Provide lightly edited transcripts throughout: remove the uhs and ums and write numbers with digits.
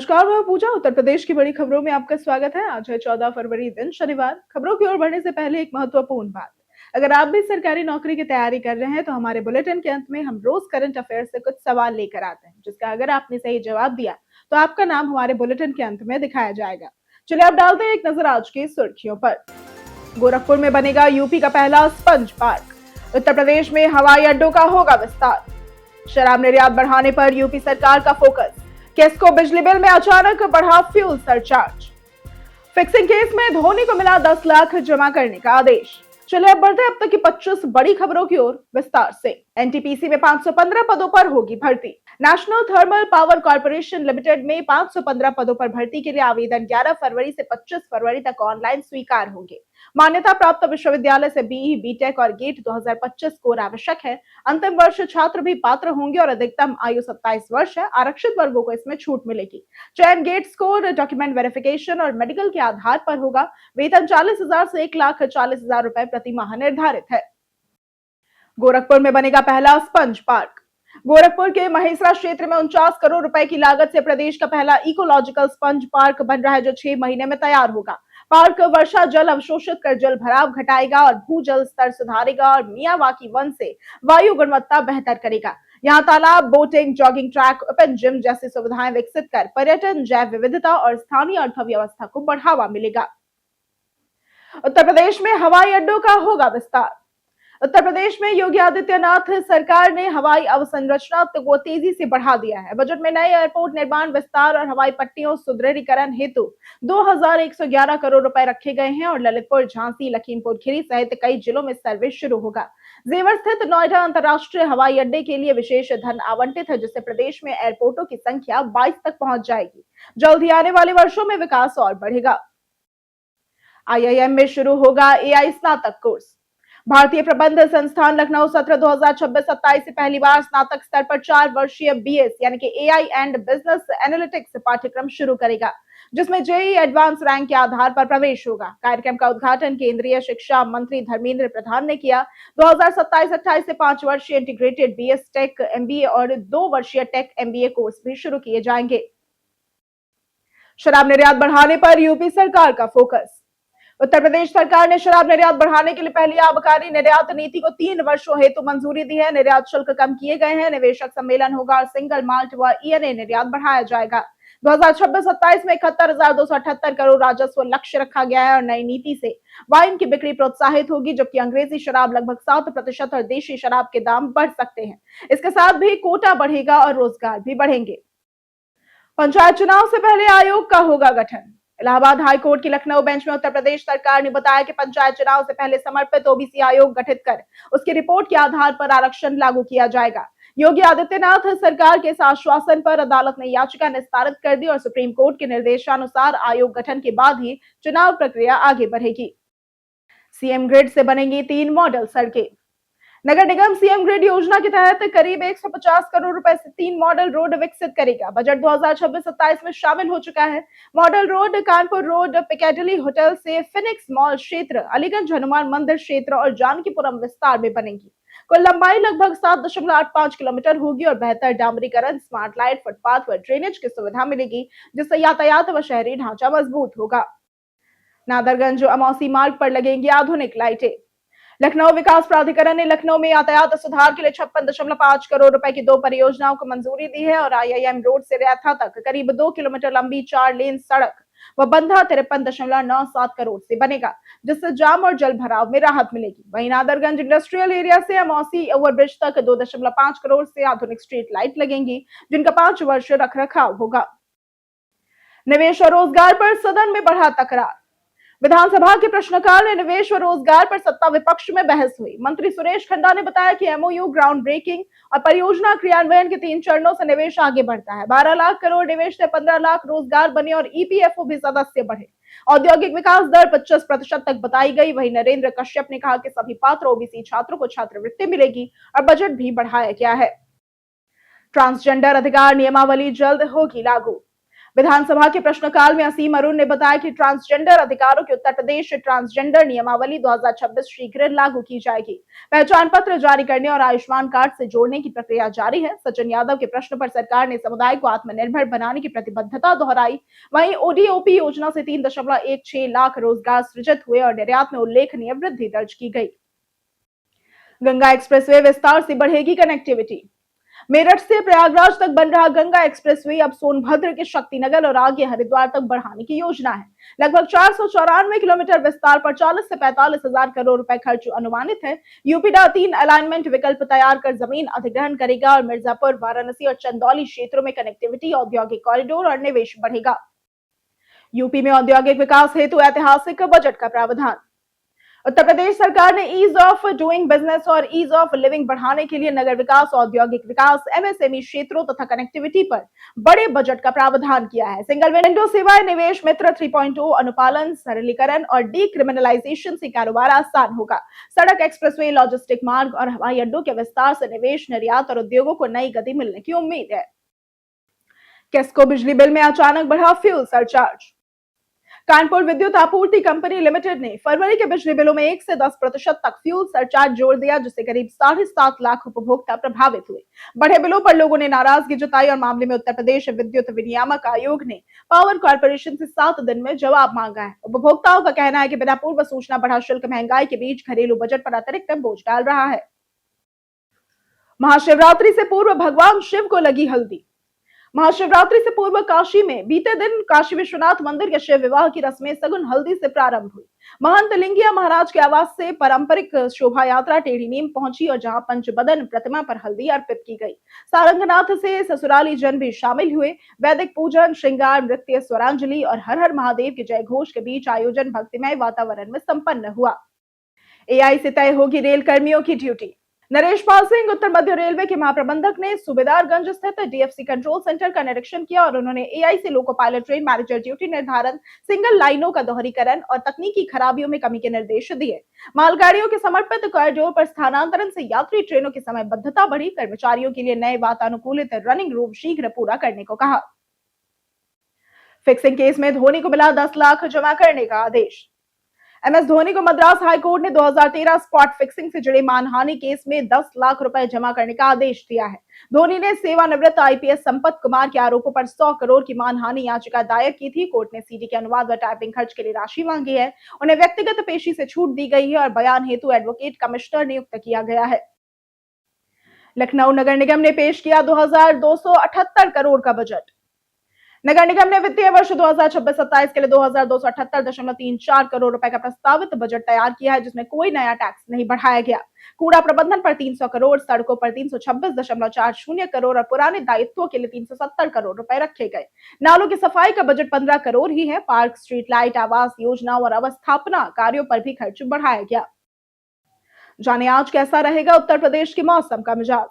नमस्कार, मैं पूजा। उत्तर प्रदेश की बड़ी खबरों में आपका स्वागत है। आज है 14 फरवरी, दिन शनिवार। खबरों की ओर बढ़ने से पहले एक महत्वपूर्ण बात। अगर आप भी सरकारी नौकरी की तैयारी कर रहे हैं तो हमारे बुलेटिन के अंत में हम रोज करंट अफेयर से कुछ सवाल लेकर आते हैं, जिसका अगर आपने सही जवाब दिया तो आपका नाम हमारे बुलेटिन के अंत में दिखाया जाएगा। चलिए अब डालते हैं एक नजर आज की सुर्खियों पर। गोरखपुर में बनेगा यूपी का पहला स्पंज पार्क। उत्तर प्रदेश में हवाई अड्डों का होगा विस्तार। शराब निर्यात बढ़ाने पर यूपी सरकार का फोकस। केस्को बिजली बिल में अचानक बढ़ा फ्यूल सरचार्ज। फिक्सिंग केस में धोनी को मिला 10 लाख जमा करने का आदेश। चलिए अब बढ़ते अब तक की 25 बड़ी खबरों की ओर विस्तार से। एनटीपीसी में 515 पदों पर होगी भर्ती। National thermal power corporation limited में 515 पदों पर भर्ती के लिए आवेदन 11 फरवरी से 25 फरवरी तक ऑनलाइन स्वीकार होंगे। मान्यता प्राप्त विश्वविद्यालय से बीई, बीटेक और गेट 2025 स्कोर आवश्यक है। अंतिम वर्ष छात्र भी पात्र होंगे और अधिकतम आयु 27 वर्ष है। आरक्षित वर्गों को इसमें छूट मिलेगी। चयन गेट स्कोर, डॉक्यूमेंट वेरिफिकेशन और मेडिकल के आधार पर होगा। वेतन 40,000 से 1,40,000 रुपए प्रति माह निर्धारित है। गोरखपुर में बनेगा पहला स्पंज पार्क। गोरखपुर के महेसरा क्षेत्र में 49 करोड़ रुपए की लागत से प्रदेश का पहला इकोलॉजिकल स्पंज पार्क बन रहा है, जो 6 महीने में तैयार होगा। पार्क वर्षा जल अवशोषित कर जल भराव घटाएगा और भूजल स्तर सुधारेगा और मियावाकी वन से वायु गुणवत्ता बेहतर करेगा। यहाँ तालाब, boating, jogging track, open gym जैसी सुविधाएं विकसित कर पर्यटन, जैव विविधता और स्थानीय अर्थव्यवस्था को बढ़ावा मिलेगा। उत्तर प्रदेश में हवाई अड्डों का होगा विस्तार। उत्तर प्रदेश में योगी आदित्यनाथ सरकार ने हवाई अवसंरचना को तेजी से बढ़ा दिया है। बजट में नए एयरपोर्ट निर्माण, विस्तार और हवाई पट्टियों सुदृढ़ीकरण हेतु 2111 करोड़ रुपए रखे गए हैं और ललितपुर, झांसी, लखीमपुर खीरी सहित कई जिलों में सर्विस शुरू होगा। जेवर स्थित नोएडा अंतर्राष्ट्रीय हवाई अड्डे के लिए विशेष धन आवंटित है, जिससे प्रदेश में एयरपोर्टों की संख्या 22 तक पहुंच जाएगी। जल्द ही आने वाले वर्षों में विकास और बढ़ेगा। आईआईएम में शुरू होगा एआई स्नातक कोर्स। भारतीय प्रबंध संस्थान लखनऊ सत्र 2026-27 से पहली बार स्नातक स्तर पर 4 वर्षीय बीएस यानी कि एआई एंड बिजनेस एनालिटिक्स पाठ्यक्रम शुरू करेगा, जिसमें जेईई एडवांस रैंक के आधार पर प्रवेश होगा। कार्यक्रम का उद्घाटन केंद्रीय शिक्षा मंत्री धर्मेंद्र प्रधान ने किया। 2027-28 से 5 वर्षीय इंटीग्रेटेड बीएस टेक एमबीए और 2 वर्षीय टेक एमबीए कोर्स भी शुरू किए जाएंगे। शराब निर्यात बढ़ाने पर यूपी सरकार का फोकस। उत्तर प्रदेश सरकार ने शराब निर्यात बढ़ाने के लिए पहली आबकारी निर्यात नीति को 3 वर्षों हेतु मंजूरी दी है। निर्यात शुल्क कम किए गए हैं, निवेशक सम्मेलन होगा और सिंगल माल्ट व ईएनए निर्यात बढ़ाया जाएगा। 2026-27 में 71,278 करोड़ राजस्व लक्ष्य रखा गया है और नई नीति से वाइन की बिक्री प्रोत्साहित होगी, जबकि अंग्रेजी शराब लगभग 7% और देशी शराब के दाम बढ़ सकते हैं। इसके साथ भी कोटा बढ़ेगा और रोजगार भी बढ़ेंगे। पंचायत चुनाव से पहले आयोग का होगा गठन। इलाहाबाद हाईकोर्ट की लखनऊ बेंच में उत्तर प्रदेश सरकार ने बताया कि पंचायत चुनाव से पहले समर्पित ओबीसी आयोग गठित कर उसकी रिपोर्ट के आधार पर आरक्षण लागू किया जाएगा। योगी आदित्यनाथ सरकार के इस आश्वासन पर अदालत ने याचिका निस्तारित कर दी और सुप्रीम कोर्ट के निर्देशानुसार आयोग गठन के बाद ही चुनाव प्रक्रिया आगे बढ़ेगी। सीएम ग्रिड से बनेंगी 3 मॉडल सड़कें। नगर निगम सीएम ग्रिड योजना के तहत करीब 150 करोड़ रुपए से 3 मॉडल रोड विकसित करेगा। बजट 2026-27 में शामिल हो चुका है। Model road Kanpur road, Piccadilly hotel से फिनिक्स मॉल क्षेत्र, अलीगंज हनुमान मंदिर क्षेत्र और जानकीपुरम विस्तार में बनेगी। कुल लंबाई लगभग 7.85 किलोमीटर होगी और बेहतर डामरीकरण, स्मार्ट लाइट, फुटपाथ व ड्रेनेज की सुविधा मिलेगी, जिससे यातायात व शहरी ढांचा मजबूत होगा। नादरगंज अमौसी मार्ग पर लगेंगी आधुनिक लाइटें। लखनऊ विकास प्राधिकरण ने लखनऊ में यातायात सुधार के लिए 56.5 करोड़ रुपए की 2 परियोजनाओं को मंजूरी दी है और आईआईएम रोड से रेथा तक करीब 2 किलोमीटर लंबी 4 लेन सड़क व बंधा 53.97 करोड़ से बनेगा, जिससे जाम और जल भराव में राहत मिलेगी। वहीं नादरगंज इंडस्ट्रियल एरिया से अमौसी ओवरब्रिज तक 2.5 करोड़ से आधुनिक स्ट्रीट लाइट लगेंगी, जिनका 5 वर्ष रखरखाव होगा। निवेश और रोजगार पर सदन में बढ़ा तकरार। विधानसभा के प्रश्नकाल में निवेश और रोजगार पर सत्ता विपक्ष में बहस हुई। मंत्री सुरेश खन्ना ने बताया कि एमओयू, ग्राउंड ब्रेकिंग और परियोजना क्रियान्वयन के 3 चरणों से निवेश आगे बढ़ता है। 12 लाख करोड़ निवेश से 15 लाख रोजगार बने और ईपीएफओ भी सदस्य बढ़े। औद्योगिक विकास दर 25% तक बताई गई। वहीं नरेंद्र कश्यप ने कहा कि सभी पात्र ओबीसी छात्रों को छात्रवृत्ति मिलेगी और बजट भी बढ़ाया गया है। ट्रांसजेंडर अधिकार नियमावली जल्द होगी लागू। विधानसभा के प्रश्नकाल में असीम अरुण ने बताया कि ट्रांसजेंडर अधिकारों की उत्तर प्रदेश ट्रांसजेंडर नियमावली 2026 शीघ्र लागू की जाएगी। पहचान पत्र जारी करने और आयुष्मान कार्ड से जोड़ने की प्रक्रिया जारी है। सचिन यादव के प्रश्न पर सरकार ने समुदाय को आत्मनिर्भर बनाने की प्रतिबद्धता दोहराई। वहीं ओडीओपी योजना से 3.16 लाख रोजगार सृजित हुए और निर्यात में उल्लेखनीय वृद्धि दर्ज की गई। गंगा एक्सप्रेसवे विस्तार से बढ़ेगी कनेक्टिविटी। मेरठ से प्रयागराज तक बन रहा गंगा एक्सप्रेसवे अब सोनभद्र के शक्तिनगर और आगे हरिद्वार तक बढ़ाने की योजना है। लगभग 494 किलोमीटर विस्तार पर 40 से 45 हजार करोड़ रुपए खर्च अनुमानित है। यूपीडा 3 अलाइनमेंट विकल्प तैयार कर जमीन अधिग्रहण करेगा और मिर्जापुर, वाराणसी और चंदौली क्षेत्रों में कनेक्टिविटी, औद्योगिक कॉरिडोर और निवेश बढ़ेगा। यूपी में औद्योगिक विकास हेतु ऐतिहासिक बजट का प्रावधान। उत्तर प्रदेश सरकार ने ईज ऑफ डूइंग बिजनेस और ईज ऑफ लिविंग बढ़ाने के लिए नगर विकास, औद्योगिक विकास, एमएसएमई क्षेत्रों तथा कनेक्टिविटी पर बड़े बजट का प्रावधान किया है। सिंगल विंडो सेवाएं, निवेश मित्र 3.0, अनुपालन, सरलीकरण और डीक्रिमिनलाइजेशन से कारोबार आसान होगा। सड़क, एक्सप्रेसवे, लॉजिस्टिक मार्ग और हवाई अड्डों के विस्तार से निवेश, निर्यात और उद्योगों को नई गति मिलने की उम्मीद है। केस्को बिजली बिल में अचानक बढ़ा फ्यूल सरचार्ज। कानपुर विद्युत आपूर्ति कंपनी लिमिटेड ने फरवरी के बिजली बिलों में 1 से 10% तक फ्यूल सरचार्ज जोड़ दिया, जिससे करीब 7.5 लाख उपभोक्ता प्रभावित हुए। बढ़े बिलों पर लोगों ने नाराजगी जताई और मामले में उत्तर प्रदेश विद्युत विनियामक आयोग ने पावर कॉर्पोरेशन से 7 दिन में जवाब मांगा है। उपभोक्ताओं का कहना है कि बिना पूर्व सूचना बढ़ा शुल्क महंगाई के बीच घरेलू बजट पर अतिरिक्त बोझ डाल रहा है। महाशिवरात्रि से पूर्व भगवान शिव को लगी हल्दी। महाशिवरात्रि से पूर्व काशी में बीते दिन काशी विश्वनाथ मंदिर के शिव विवाह की रस्में सगुन हल्दी से प्रारंभ हुई। महंत लिंगिया महाराज के आवास से पारंपरिक शोभा यात्रा टेढ़ी नीम पहुंची और जहां पंचबदन प्रतिमा पर हल्दी अर्पित की गई। सारंगनाथ से ससुराली जन भी शामिल हुए। वैदिक पूजन, श्रृंगार, नृत्य, स्वरांजलि और हर हर महादेव के जय घोष के बीच आयोजन भक्तिमय वातावरण में संपन्न हुआ। एआई से तय होगी रेल कर्मियों की ड्यूटी। नरेश पाल सिंह उत्तर मध्य रेलवे के महाप्रबंधक ने सूबेदारगंज स्थित डीएफसी कंट्रोल सेंटर का निरीक्षण किया और उन्होंने एआई से loco pilot train manager duty निर्धारण, सिंगल लाइनों का दोहरीकरण और तकनीकी खराबियों में कमी के निर्देश दिए। मालगाड़ियों के समर्पित कॉरिडोर पर स्थानांतरण से यात्री ट्रेनों की समयबद्धता बढ़ी। कर्मचारियों के लिए नए वातानुकूलित रनिंग रूम शीघ्र पूरा करने को कहा। फिक्सिंग केस में धोनी को मिला 10 लाख जमा करने का आदेश। एमएस धोनी को मद्रास हाईकोर्ट ने 2013 स्पॉट फिक्सिंग से जुड़े मानहानि केस में 10 लाख रुपए जमा करने का आदेश दिया है। धोनी ने सेवानिवृत्त आईपीएस संपत कुमार के आरोपों पर 100 करोड़ की मानहानि याचिका दायर की थी। कोर्ट ने सीडी के अनुवाद व टाइपिंग खर्च के लिए राशि मांगी है। उन्हें व्यक्तिगत पेशी से छूट दी गई है और बयान हेतु एडवोकेट कमिश्नर नियुक्त किया गया है। लखनऊ नगर निगम ने पेश किया 2278 करोड़ का बजट। नगर निगम ने वित्तीय वर्ष 2026-27 के लिए 2278.34 करोड़ रुपए का प्रस्तावित बजट तैयार किया है, जिसमें कोई नया टैक्स नहीं बढ़ाया गया। कूड़ा प्रबंधन पर 300 करोड़, सड़कों पर 326.40 करोड़ और पुराने दायित्वों के लिए 370 करोड़ रुपए रखे गए। नालों की सफाई का बजट 15 करोड़ ही है। पार्क, स्ट्रीट लाइट, आवास योजनाओं और अवस्थापना कार्यों पर भी खर्च बढ़ाया गया। जाने आज कैसा रहेगा उत्तर प्रदेश के मौसम का मिजाज।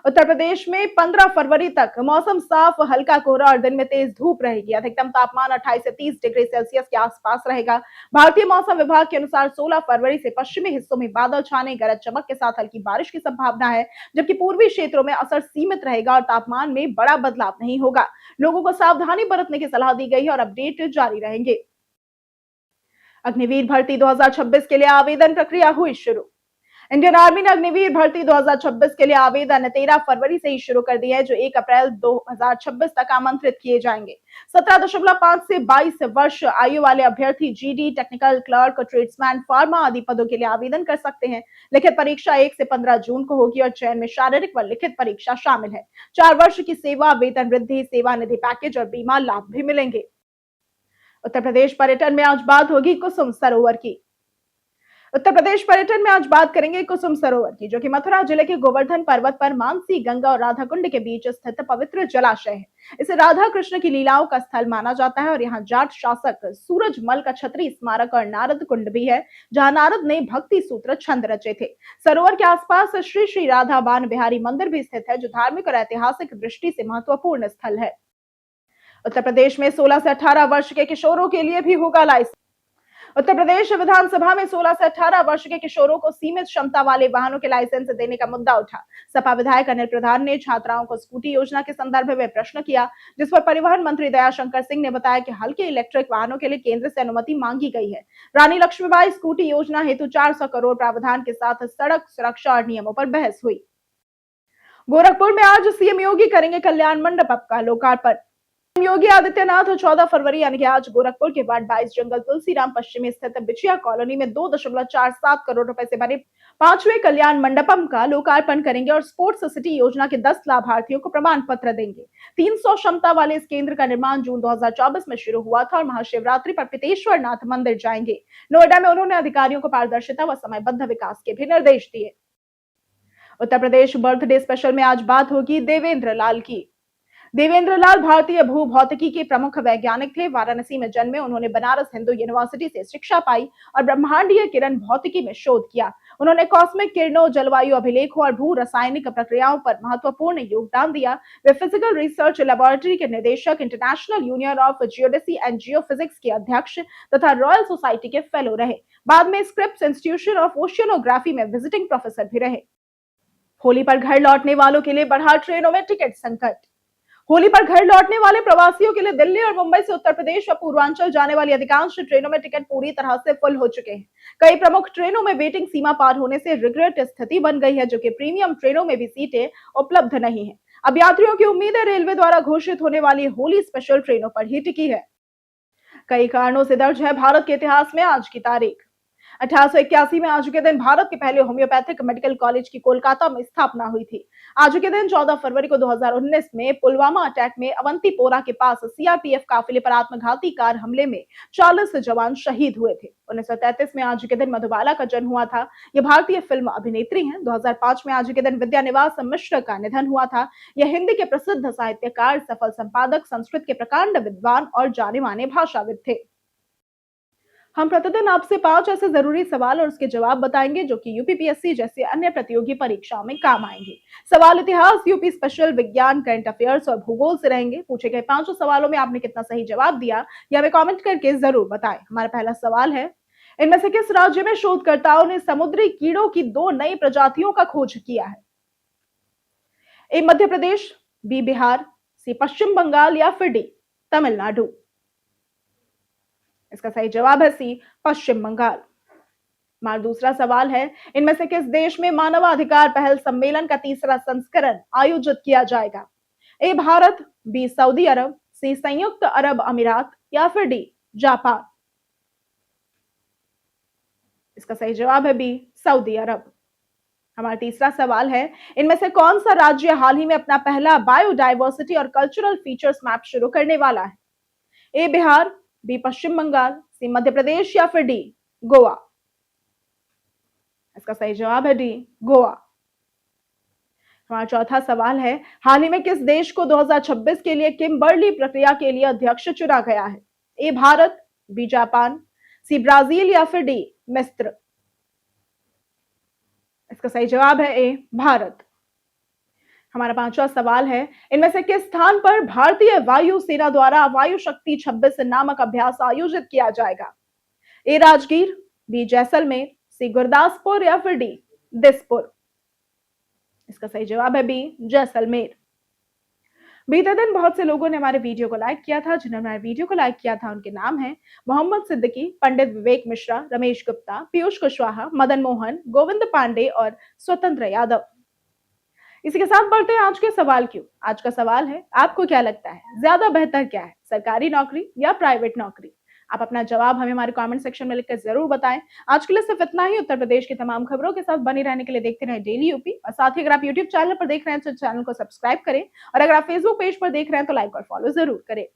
उत्तर प्रदेश में 15 फरवरी तक मौसम साफ, हल्का कोहरा और दिन में तेज धूप रहेगी। अधिकतम तापमान 28 से 30 डिग्री सेल्सियस के आसपास रहेगा। भारतीय मौसम विभाग के अनुसार 16 फरवरी से पश्चिमी हिस्सों में बादल छाने, गरज चमक के साथ हल्की बारिश की संभावना है, जबकि पूर्वी क्षेत्रों में असर सीमित रहेगा और तापमान में बड़ा बदलाव नहीं होगा। लोगों को सावधानी बरतने की सलाह दी गई है और अपडेट जारी रहेंगे। अग्निवीर भर्ती 2026 के लिए आवेदन प्रक्रिया हुई शुरू। इंडियन आर्मी ने अग्निवीर भर्ती 2026 के लिए आवेदन 13 फरवरी से ही शुरू कर दिया है, जो 1 अप्रैल 2026 तक आमंत्रित किए जाएंगे। 17.5 से 22 वर्ष आयु वाले अभ्यर्थी GD, technical clerk, tradesman, pharma आदि पदों के लिए आवेदन कर सकते हैं। लिखित परीक्षा 1 से 15 जून को होगी और चयन में शारीरिक व लिखित परीक्षा शामिल है। 4 वर्ष की सेवा, वेतन वृद्धि, सेवा निधि पैकेज और बीमा लाभ भी मिलेंगे। उत्तर प्रदेश पर्यटन में आज बात होगी कुसुम सरोवर की। उत्तर प्रदेश पर्यटन में आज बात करेंगे कुसुम सरोवर की, जो कि मथुरा जिले के गोवर्धन पर्वत पर मानसी, गंगा और राधा कुंड के बीच स्थित पवित्र जलाशय है। इसे राधा कृष्ण की लीलाओं का स्थल माना जाता है और यहाँ जाट शासक सूरजमल का छत्री स्मारक और नारद कुंड भी है, जहाँ नारद ने भक्ति सूत्र छंद रचे थे। सरोवर के आसपास श्री श्री राधा बान बिहारी मंदिर भी स्थित है, जो धार्मिक और ऐतिहासिक दृष्टि से महत्वपूर्ण स्थल है। उत्तर प्रदेश में 16 से 18 वर्ष के किशोरों के लिए भी होगा लाइसेंस। उत्तर प्रदेश विधानसभा में 16 से 18 वर्ष के किशोरों को सीमित क्षमता वाले वाहनों के लाइसेंस देने का मुद्दा उठा। सपा विधायक अनिल प्रधान ने छात्राओं को स्कूटी योजना के संदर्भ में प्रश्न किया, जिस पर परिवहन मंत्री दयाशंकर सिंह ने बताया कि हल्के इलेक्ट्रिक वाहनों के लिए केंद्र से अनुमति मांगी गई है। रानी लक्ष्मीबाई स्कूटी योजना हेतु 400 करोड़ प्रावधान के साथ सड़क सुरक्षा और नियमों पर बहस हुई। गोरखपुर में आज सीएम योगी करेंगे कल्याण मंडप का लोकार्पण। योगी आदित्यनाथ 14 फरवरी यानी कि आज गोरखपुर के वार्ड 22 जंगल तुलसीराम पश्चिमी स्थित बिचिया कॉलोनी में 2.47 करोड़ रुपए से बने 5वें कल्याण मंडपम का लोकार्पण करेंगे और स्पोर्ट्स सिटी योजना के 10 लाभार्थियों को प्रमाण पत्र देंगे। 300 क्षमता वाले इस केंद्र का निर्माण जून 2024 में शुरू हुआ था और महाशिवरात्रि पर पितेश्वर नाथ मंदिर जाएंगे। नोएडा में उन्होंने अधिकारियों को पारदर्शिता व समयबद्ध विकास के भी निर्देश दिए। उत्तर प्रदेश बर्थडे स्पेशल में आज बात होगी देवेंद्र लाल की। देवेंद्र लाल भारतीय भूभौतिकी के प्रमुख वैज्ञानिक थे। वाराणसी में जन्मे उन्होंने बनारस हिंदू यूनिवर्सिटी से शिक्षा पाई और ब्रह्मांडीय किरण भौतिकी में शोध किया। उन्होंने कॉस्मिक किरणों, जलवायु अभिलेखों और भू रासायनिक प्रक्रियाओं पर महत्वपूर्ण योगदान दिया। वे फिजिकल रिसर्च लेबोरेटरी के निदेशक, international union of geodesy and geophysics के अध्यक्ष तथा रॉयल सोसाइटी के फेलो रहे। बाद में स्क्रिप्स इंस्टीट्यूशन ऑफ ओशियनोग्राफी में विजिटिंग प्रोफेसर भी रहे। होली पर घर लौटने वालों के लिए बढ़ा ट्रेनों में टिकट संकट। होली पर घर लौटने वाले प्रवासियों के लिए दिल्ली और मुंबई से उत्तर प्रदेश व पूर्वांचल जाने वाली अधिकांश ट्रेनों में टिकट पूरी तरह से फुल हो चुके हैं। कई प्रमुख ट्रेनों में वेटिंग सीमा पार होने से रिग्रेट स्थिति बन गई है, जो कि प्रीमियम ट्रेनों में भी सीटें उपलब्ध नहीं है। अब यात्रियों की उम्मीदें रेलवे द्वारा घोषित होने वाली होली स्पेशल ट्रेनों पर ही टिकी है। कई कारणों से दर्ज है भारत के इतिहास में आज की तारीख। 1881 में आज के दिन भारत के पहले होम्योपैथिक मेडिकल कॉलेज की कोलकाता में स्थापना हुई थी। आज के दिन 14 फरवरी को 2019 में पुलवामा अटैक में अवंतीपोरा के पास सीआरपीएफ काफिले पर आत्मघाती कार हमले में 40 जवान शहीद हुए थे। 1933 में आज के दिन मधुबाला का जन्म हुआ था। ये भारतीय फिल्म अभिनेत्री हैं। 2005 में आज के दिन विद्यानिवास मिश्र का निधन हुआ था। यह हिंदी के प्रसिद्ध साहित्यकार, सफल संपादक, संस्कृत के प्रकांड विद्वान और जाने माने भाषाविद थे। हम प्रतिदिन आपसे 5 ऐसे जरूरी सवाल और उसके जवाब बताएंगे जो कि यूपीपीएससी जैसे अन्य प्रतियोगी परीक्षाओं में काम आएंगे। सवाल इतिहास, यूपी स्पेशल, विज्ञान, करंट अफेयर्स और भूगोल से रहेंगे। पूछे गए 5 सवालों में आपने कितना सही जवाब दिया या हमें कमेंट करके जरूर बताएं। हमारा पहला सवाल है, इनमें से किस राज्य में शोधकर्ताओं ने समुद्री कीड़ों की 2 नई प्रजातियों का खोज किया है? ए मध्य प्रदेश, बी बिहार, सी पश्चिम बंगाल या फिर डी तमिलनाडु। इसका सही जवाब है सी पश्चिम बंगाल। हमारा दूसरा सवाल है, इनमें से किस देश में मानवाधिकार पहल सम्मेलन का तीसरा संस्करण आयोजित किया जाएगा? ए भारत, बी सऊदी अरब, सी संयुक्त अरब अमीरात या फिर डी जापान। इसका सही जवाब है बी सऊदी अरब। हमारा तीसरा सवाल है, इनमें से कौन सा राज्य हाल ही में अपना पहला बायोडायवर्सिटी और कल्चरल फीचर्स मैप शुरू करने वाला है? ए बिहार, बी पश्चिम बंगाल, सी मध्य प्रदेश या फिर डी गोवा। इसका सही जवाब है डी गोवा। हमारा चौथा सवाल है, हाल ही में किस देश को 2026 के लिए किम्बर्ली प्रक्रिया के लिए अध्यक्ष चुना गया है? A Bharat, B Japan, C Brazil या फिर डी मिस्र। इसका सही जवाब है ए भारत। हमारा पांचवा सवाल है, इनमें से किस स्थान पर भारतीय वायु सेना द्वारा वायु शक्ति 26 नामक अभ्यास आयोजित किया जाएगा? ए राजगीर, बी जैसलमेर, सी गुरदासपुर या फिर डी दिसपुर। इसका सही जवाब है बी जैसलमेर। बीते दिन बहुत से लोगों ने हमारे वीडियो को लाइक किया था। जिन्होंने हमारे वीडियो को लाइक किया था उनके नाम हैं मोहम्मद सिद्दीकी, पंडित विवेक मिश्रा, रमेश गुप्ता, पीयूष कुशवाहा, मदन मोहन, गोविंद पांडे और स्वतंत्र यादव। इसी के साथ बढ़ते हैं आज के सवाल की ओर। आज का सवाल है, आपको क्या लगता है ज्यादा बेहतर क्या है, सरकारी नौकरी या प्राइवेट नौकरी? आप अपना जवाब हमें हमारे कमेंट सेक्शन में लिखकर जरूर बताएं। आज के लिए सिर्फ इतना ही। उत्तर प्रदेश की तमाम खबरों के साथ बने रहने के लिए देखते रहें डेली यूपी। और साथ ही अगर आप यूट्यूब चैनल पर देख रहे हैं तो चैनल को सब्सक्राइब करें और अगर आप फेसबुक पेज पर देख रहे हैं तो लाइक और फॉलो जरूर करें।